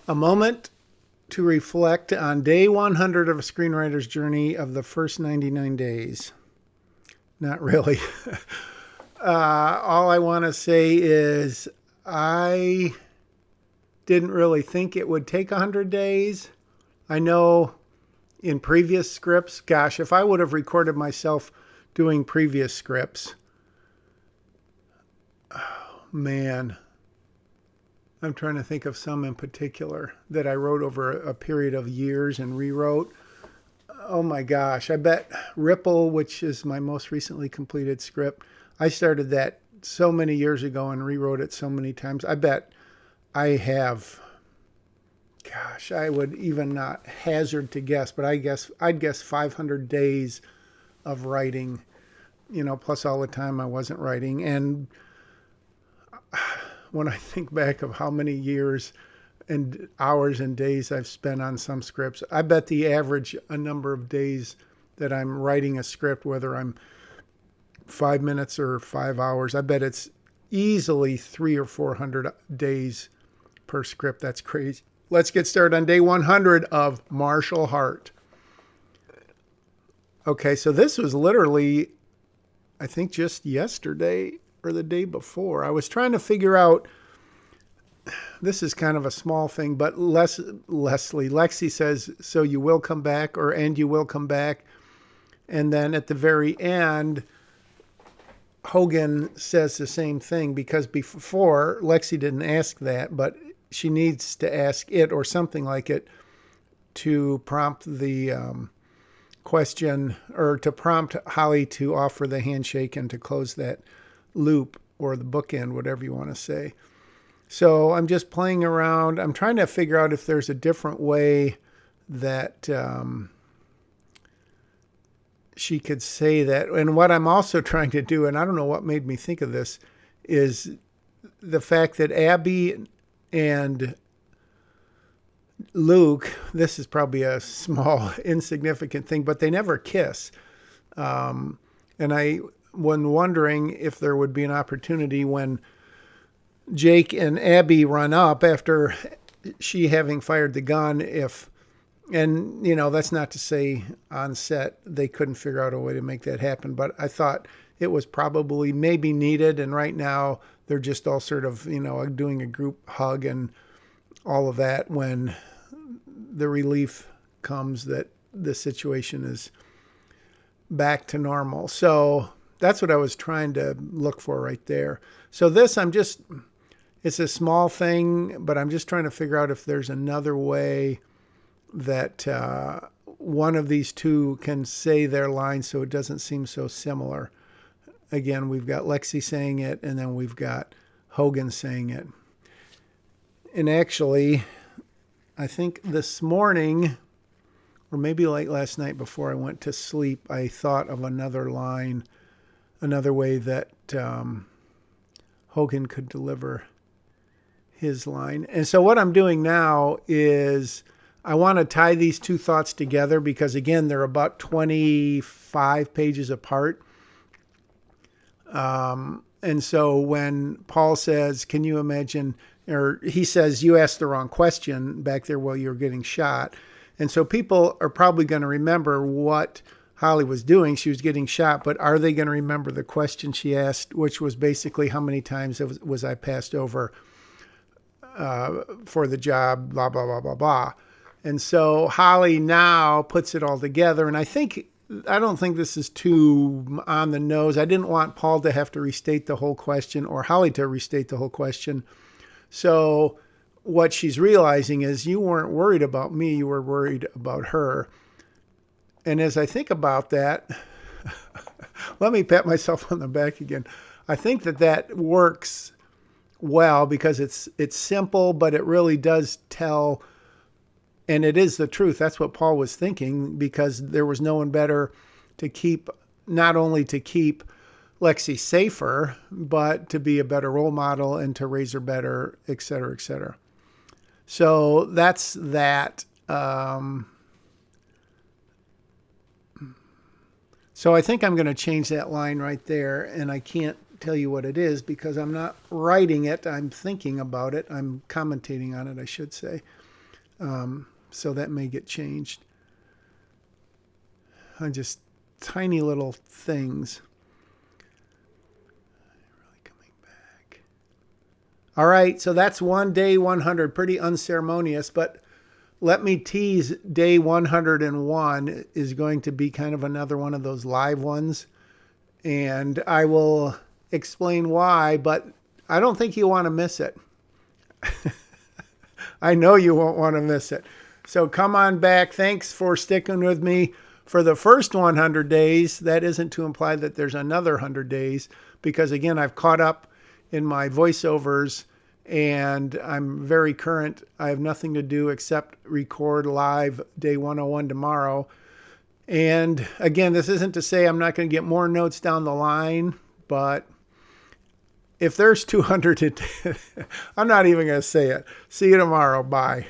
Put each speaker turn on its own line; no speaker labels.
A moment to reflect on day 100 of a screenwriter's journey of the first 99 days. Not really. All I want to say is I didn't really think it would take 100 days. I know in previous scripts, gosh, if I would have recorded myself doing previous scripts, man, I'm trying to think of some in particular that I wrote over a period of years and rewrote. Oh my gosh, I bet Ripple, which is my most recently completed script, I started that so many years ago and rewrote it so many times. I bet I have, gosh, I would even not hazard to guess, but I'd guess 500 days of writing, plus all the time I wasn't writing. And when I think back of how many years and hours and days I've spent on some scripts, I bet the average a number of days that I'm writing a script, whether I'm 5 minutes or 5 hours, I bet it's easily 300 or 400 days per script. That's crazy. Let's get started on day 100 of Martial Heart. Okay, so this was literally, I think, just yesterday or the day before. I was trying to figure out, this is kind of a small thing, but Lexi says, so you will come back, and you will come back. And then at the very end, Hogan says the same thing, because before Lexi didn't ask that, but she needs to ask it or something like it to prompt the question, or to prompt Holly to offer the handshake and to close that loop or the bookend, whatever you want to say. So I'm just playing around. I'm trying to figure out if there's a different way that she could say that. And what I'm also trying to do, and I don't know what made me think of this, is the fact that Abby and Luke, this is probably a small, insignificant thing, but they never kiss. And I was wondering if there would be an opportunity when Jake and Abby run up after she having fired the gun, and that's not to say on set they couldn't figure out a way to make that happen, but I thought it was probably maybe needed, and right now they're just all sort of, doing a group hug and all of that when the relief comes that the situation is back to normal. So that's what I was trying to look for right there. So this, it's a small thing, but I'm just trying to figure out if there's another way that one of these two can say their line so it doesn't seem so similar. Again, we've got Lexi saying it, and then we've got Hogan saying it. And actually, I think this morning, or maybe late last night before I went to sleep, I thought of another line, another way that Hogan could deliver his line. And so what I'm doing now is I want to tie these two thoughts together because, again, they're about 25 pages apart. And so when Paul says, can you imagine, or he says, you asked the wrong question back there while you were getting shot. And so people are probably going to remember what Holly was doing. She was getting shot, but are they going to remember the question she asked, which was basically how many times was I passed over for the job, blah, blah, blah, blah, blah. And so Holly now puts it all together. And I don't think this is too on the nose. I didn't want Paul to have to restate the whole question or Holly to restate the whole question. So what she's realizing is you weren't worried about me, you were worried about her. And as I think about that, let me pat myself on the back again. I think that works well because it's simple, but it really does tell, and it is the truth. That's what Paul was thinking, because there was no one better to keep, not only to keep Lexi safer, but to be a better role model and to raise her better, et cetera, et cetera. So that's that. So I think I'm going to change that line right there, and I can't tell you what it is because I'm not writing it. I'm thinking about it. I'm commentating on it, I should say. So that may get changed on just tiny little things. Really coming back. All right, so that's day 100. Pretty unceremonious, but let me tease, day 101 is going to be kind of another one of those live ones. And I will explain why, but I don't think you want to miss it. I know you won't want to miss it. So come on back. Thanks for sticking with me for the first 100 days. That isn't to imply that there's another 100 days, because again, I've caught up in my voiceovers and I'm very current. I have nothing to do except record live day 101 tomorrow. And again, this isn't to say I'm not going to get more notes down the line, but if there's 200, I'm not even going to say it. See you tomorrow. Bye.